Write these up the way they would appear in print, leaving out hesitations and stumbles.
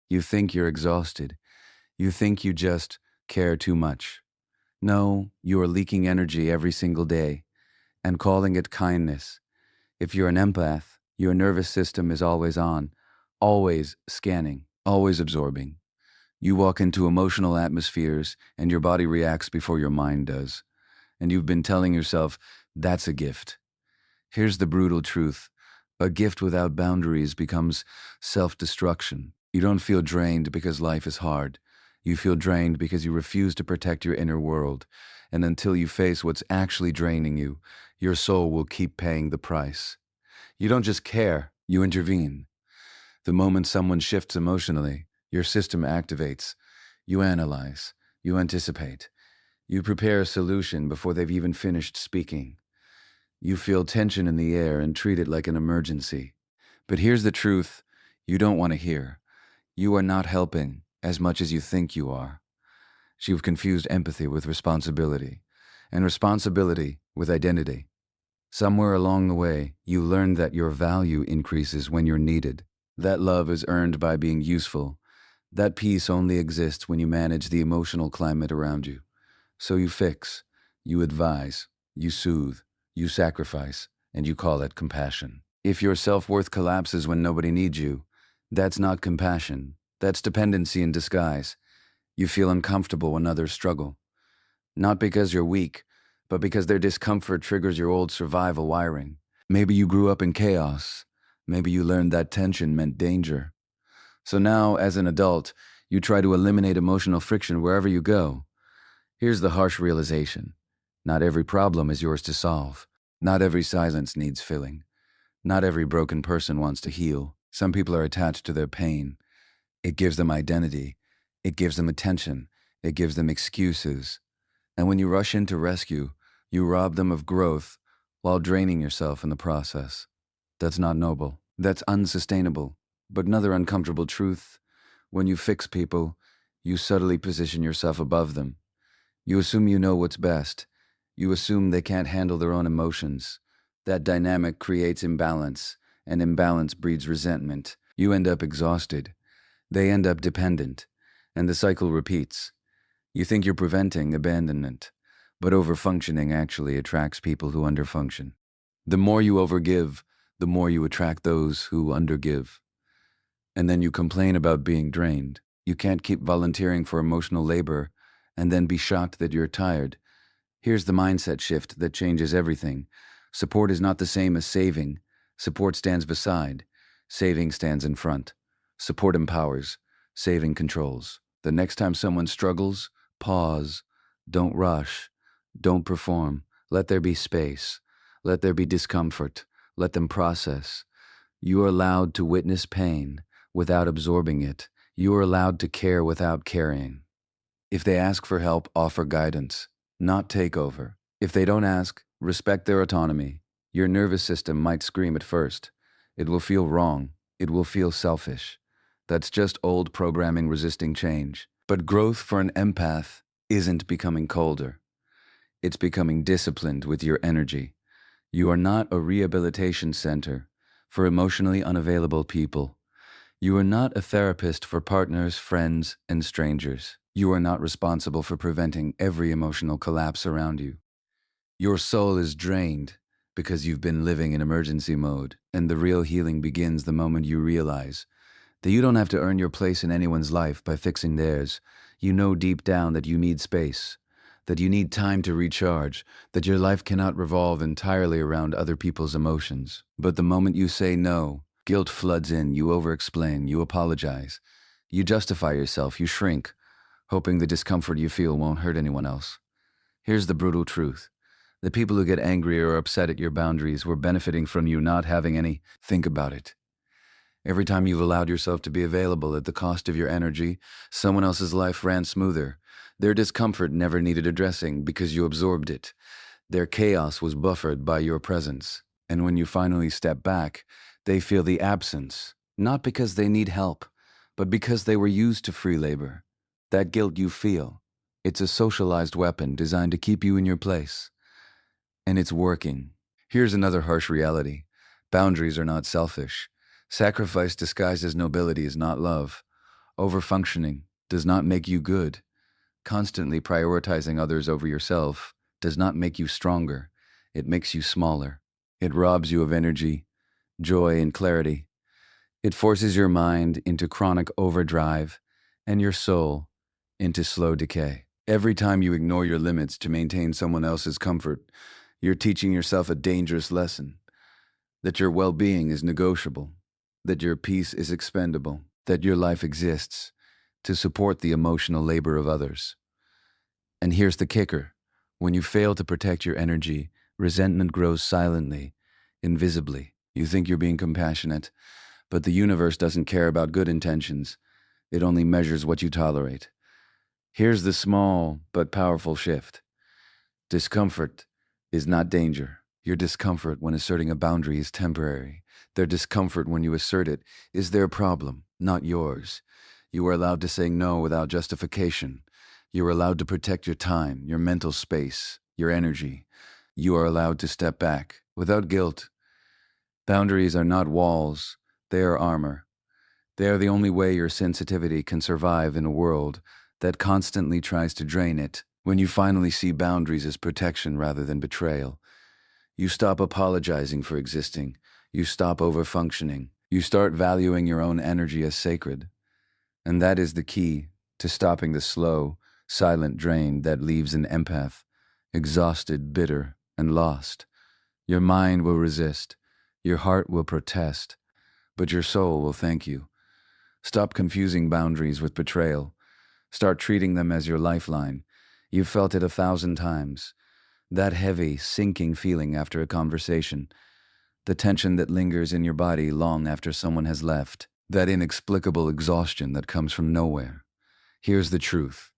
You think you're exhausted. You think you just care too much. No, you are leaking energy every single day and calling it kindness. If you're an empath, your nervous system is always on, always scanning, always absorbing. You walk into emotional atmospheres and your body reacts before your mind does. And you've been telling yourself, that's a gift. Here's the brutal truth. A gift without boundaries becomes self-destruction. You don't feel drained because life is hard. You feel drained because you refuse to protect your inner world. And until you face what's actually draining you, your soul will keep paying the price. You don't just care, you intervene. The moment someone shifts emotionally, your system activates. You analyze, you anticipate, you prepare a solution before they've even finished speaking. You feel tension in the air and treat it like an emergency. But here's the truth you don't want to hear. You are not helping as much as you think you are. You've confused empathy with responsibility, and responsibility with identity. Somewhere along the way, you learned that your value increases when you're needed. That love is earned by being useful. That peace only exists when you manage the emotional climate around you. So you fix, you advise, you soothe, you sacrifice, and you call it compassion. If your self-worth collapses when nobody needs you, that's not compassion. That's dependency in disguise. You feel uncomfortable when others struggle. Not because you're weak, but because their discomfort triggers your old survival wiring. Maybe you grew up in chaos. Maybe you learned that tension meant danger. So now, as an adult, you try to eliminate emotional friction wherever you go. Here's the harsh realization. Not every problem is yours to solve. Not every silence needs filling. Not every broken person wants to heal. Some people are attached to their pain. It gives them identity. It gives them attention. It gives them excuses. And when you rush in to rescue, you rob them of growth while draining yourself in the process. That's not noble. That's unsustainable. But another uncomfortable truth, when you fix people, you subtly position yourself above them. You assume you know what's best. You assume they can't handle their own emotions. That dynamic creates imbalance, and imbalance breeds resentment. You end up exhausted. They end up dependent, and the cycle repeats. You think you're preventing abandonment, but overfunctioning actually attracts people who underfunction. The more you overgive, the more you attract those who undergive. And then you complain about being drained. You can't keep volunteering for emotional labor and then be shocked that you're tired. Here's the mindset shift that changes everything. Support is not the same as saving. Support stands beside. Saving stands in front. Support empowers. Saving controls. The next time someone struggles, pause. Don't rush. Don't perform. Let there be space. Let there be discomfort. Let them process. You are allowed to witness pain without absorbing it. You are allowed to care without carrying. If they ask for help, offer guidance, not take over. If they don't ask, respect their autonomy. Your nervous system might scream at first. It will feel wrong. It will feel selfish. That's just old programming resisting change. But growth for an empath isn't becoming colder. It's becoming disciplined with your energy. You are not a rehabilitation center for emotionally unavailable people. You are not a therapist for partners, friends, and strangers. You are not responsible for preventing every emotional collapse around you. Your soul is drained because you've been living in emergency mode, and the real healing begins the moment you realize that you don't have to earn your place in anyone's life by fixing theirs. You know deep down that you need space, that you need time to recharge, that your life cannot revolve entirely around other people's emotions. But the moment you say no, guilt floods in, you over-explain, you apologize, you justify yourself, you shrink, hoping the discomfort you feel won't hurt anyone else. Here's the brutal truth. The people who get angry or upset at your boundaries were benefiting from you not having any. Think about it. Every time you've allowed yourself to be available at the cost of your energy, someone else's life ran smoother. Their discomfort never needed addressing because you absorbed it. Their chaos was buffered by your presence. And when you finally step back, they feel the absence, not because they need help, but because they were used to free labor. That guilt you feel, it's a socialized weapon designed to keep you in your place. And it's working. Here's another harsh reality. Boundaries are not selfish. Sacrifice disguised as nobility is not love. Overfunctioning does not make you good. Constantly prioritizing others over yourself does not make you stronger. It makes you smaller. It robs you of energy, joy, and clarity. It forces your mind into chronic overdrive and your soul into slow decay. Every time you ignore your limits to maintain someone else's comfort, you're teaching yourself a dangerous lesson: that your well being is negotiable, that your peace is expendable, that your life exists to support the emotional labor of others. And here's the kicker: when you fail to protect your energy, resentment grows silently, invisibly. You think you're being compassionate, but the universe doesn't care about good intentions. It only measures what you tolerate. Here's the small but powerful shift: discomfort is not danger. Your discomfort when asserting a boundary is temporary. Their discomfort when you assert it is their problem, not yours. You are allowed to say no without justification. You are allowed to protect your time, your mental space, your energy. You are allowed to step back without guilt. Boundaries are not walls, they are armor. They are the only way your sensitivity can survive in a world that constantly tries to drain it. When you finally see boundaries as protection rather than betrayal, you stop apologizing for existing. You stop overfunctioning. You start valuing your own energy as sacred. And that is the key to stopping the slow, silent drain that leaves an empath exhausted, bitter, and lost. Your mind will resist. Your heart will protest. But your soul will thank you. Stop confusing boundaries with betrayal. Start treating them as your lifeline. You've felt it 1,000 times. That heavy, sinking feeling after a conversation. The tension that lingers in your body long after someone has left. That inexplicable exhaustion that comes from nowhere. Here's the truth: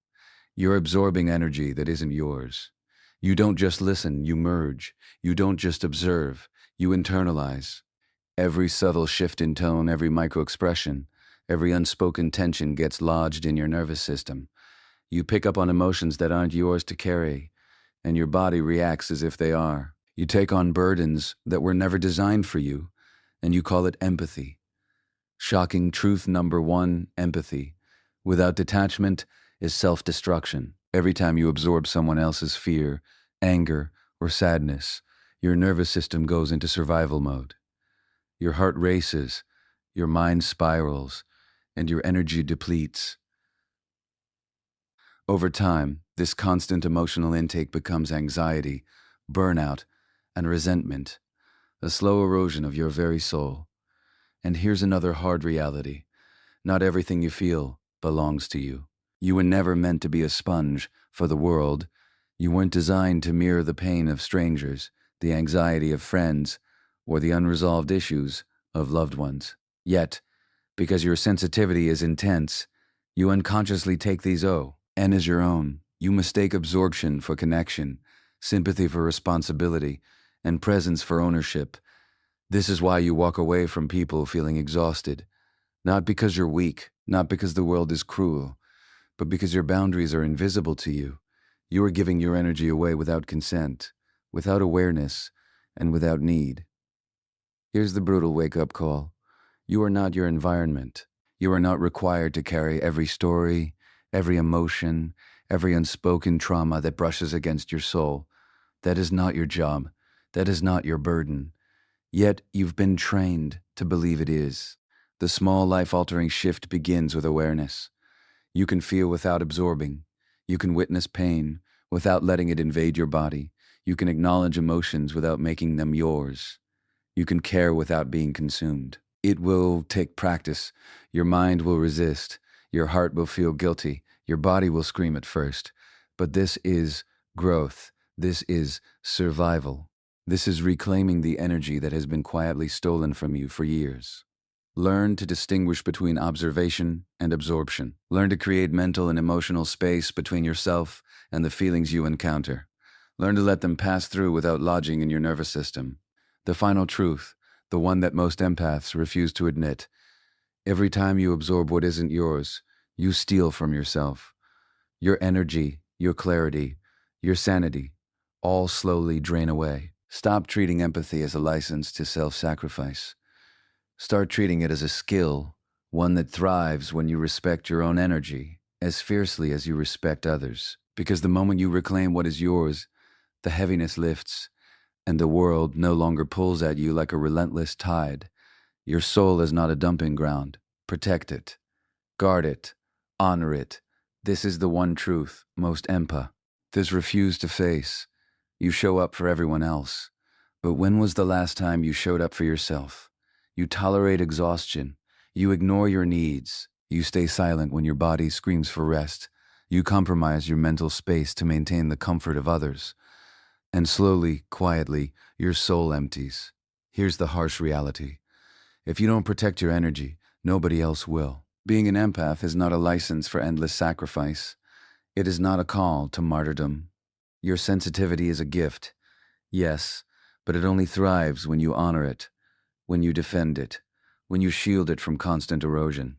you're absorbing energy that isn't yours. You don't just listen, you merge. You don't just observe, you internalize. Every subtle shift in tone, every microexpression, every unspoken tension gets lodged in your nervous system. You pick up on emotions that aren't yours to carry, and your body reacts as if they are. You take on burdens that were never designed for you, and you call it empathy. Shocking truth number one: empathy, without detachment, is self-destruction. Every time you absorb someone else's fear, anger, or sadness, your nervous system goes into survival mode. Your heart races, your mind spirals, and your energy depletes. Over time, this constant emotional intake becomes anxiety, burnout, and resentment, a slow erosion of your very soul. And here's another hard reality: not everything you feel belongs to you. You were never meant to be a sponge for the world. You weren't designed to mirror the pain of strangers, the anxiety of friends, or the unresolved issues of loved ones. Yet, because your sensitivity is intense, you unconsciously take these and as your own. You mistake absorption for connection, sympathy for responsibility, and presence for ownership. This is why you walk away from people feeling exhausted. Not because you're weak, not because the world is cruel, but because your boundaries are invisible to you. You are giving your energy away without consent, without awareness, and without need. Here's the brutal wake-up call: you are not your environment. You are not required to carry every story, every emotion, every unspoken trauma that brushes against your soul. That is not your job. That is not your burden. Yet you've been trained to believe it is. The small life-altering shift begins with awareness. You can feel without absorbing. You can witness pain without letting it invade your body. You can acknowledge emotions without making them yours. You can care without being consumed. It will take practice. Your mind will resist. Your heart will feel guilty. Your body will scream at first. But this is growth. This is survival. This is reclaiming the energy that has been quietly stolen from you for years. Learn to distinguish between observation and absorption. Learn to create mental and emotional space between yourself and the feelings you encounter. Learn to let them pass through without lodging in your nervous system. The final truth, the one that most empaths refuse to admit: every time you absorb what isn't yours, you steal from yourself. Your energy, your clarity, your sanity, all slowly drain away. Stop treating empathy as a license to self-sacrifice. Start treating it as a skill, one that thrives when you respect your own energy as fiercely as you respect others. Because the moment you reclaim what is yours, the heaviness lifts, and the world no longer pulls at you like a relentless tide. Your soul is not a dumping ground. Protect it. Guard it. Honor it. This is the one truth most Empaths refuse to face. You show up for everyone else. But when was the last time you showed up for yourself? You tolerate exhaustion. You ignore your needs. You stay silent when your body screams for rest. You compromise your mental space to maintain the comfort of others. And slowly, quietly, your soul empties. Here's the harsh reality. If you don't protect your energy, nobody else will. Being an empath is not a license for endless sacrifice. It is not a call to martyrdom. Your sensitivity is a gift, yes, but it only thrives when you honor it, when you defend it, when you shield it from constant erosion.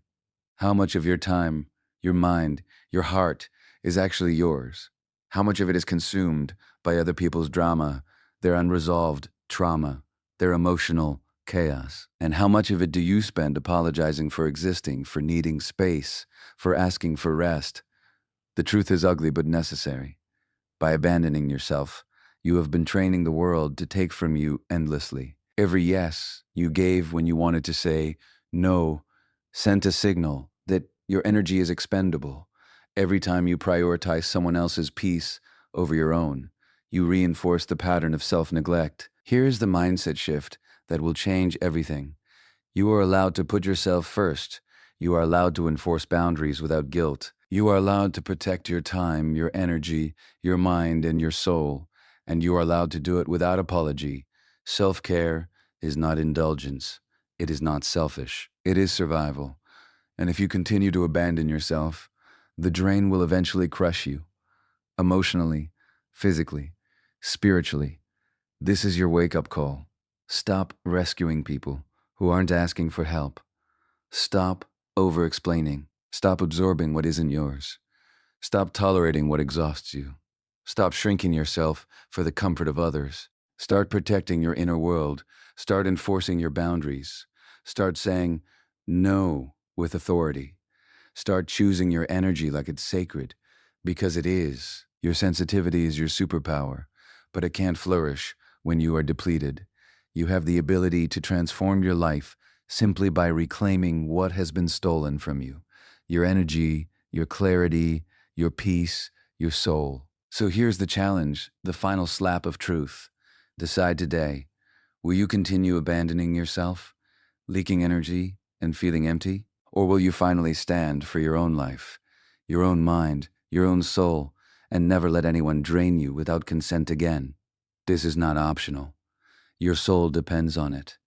How much of your time, your mind, your heart is actually yours? How much of it is consumed by other people's drama, their unresolved trauma, their emotional chaos? And how much of it do you spend apologizing for existing, for needing space, for asking for rest? The truth is ugly but necessary. By abandoning yourself, you have been training the world to take from you endlessly. Every yes you gave when you wanted to say no sent a signal that your energy is expendable. Every time you prioritize someone else's peace over your own, you reinforce the pattern of self-neglect. Here's the mindset shift that will change everything. You are allowed to put yourself first. You are allowed to enforce boundaries without guilt. You are allowed to protect your time, your energy, your mind, and your soul. And you are allowed to do it without apology. Self-care is not indulgence. It is not selfish. It is survival. And if you continue to abandon yourself, the drain will eventually crush you. Emotionally, physically, spiritually. This is your wake-up call. Stop rescuing people who aren't asking for help. Stop over-explaining. Stop absorbing what isn't yours. Stop tolerating what exhausts you. Stop shrinking yourself for the comfort of others. Start protecting your inner world. Start enforcing your boundaries. Start saying no with authority. Start choosing your energy like it's sacred, because it is. Your sensitivity is your superpower, but it can't flourish when you are depleted. You have the ability to transform your life simply by reclaiming what has been stolen from you. Your energy, your clarity, your peace, your soul. So here's the challenge, the final slap of truth. Decide today, will you continue abandoning yourself, leaking energy, and feeling empty? Or will you finally stand for your own life, your own mind, your own soul, and never let anyone drain you without consent again? This is not optional. Your soul depends on it.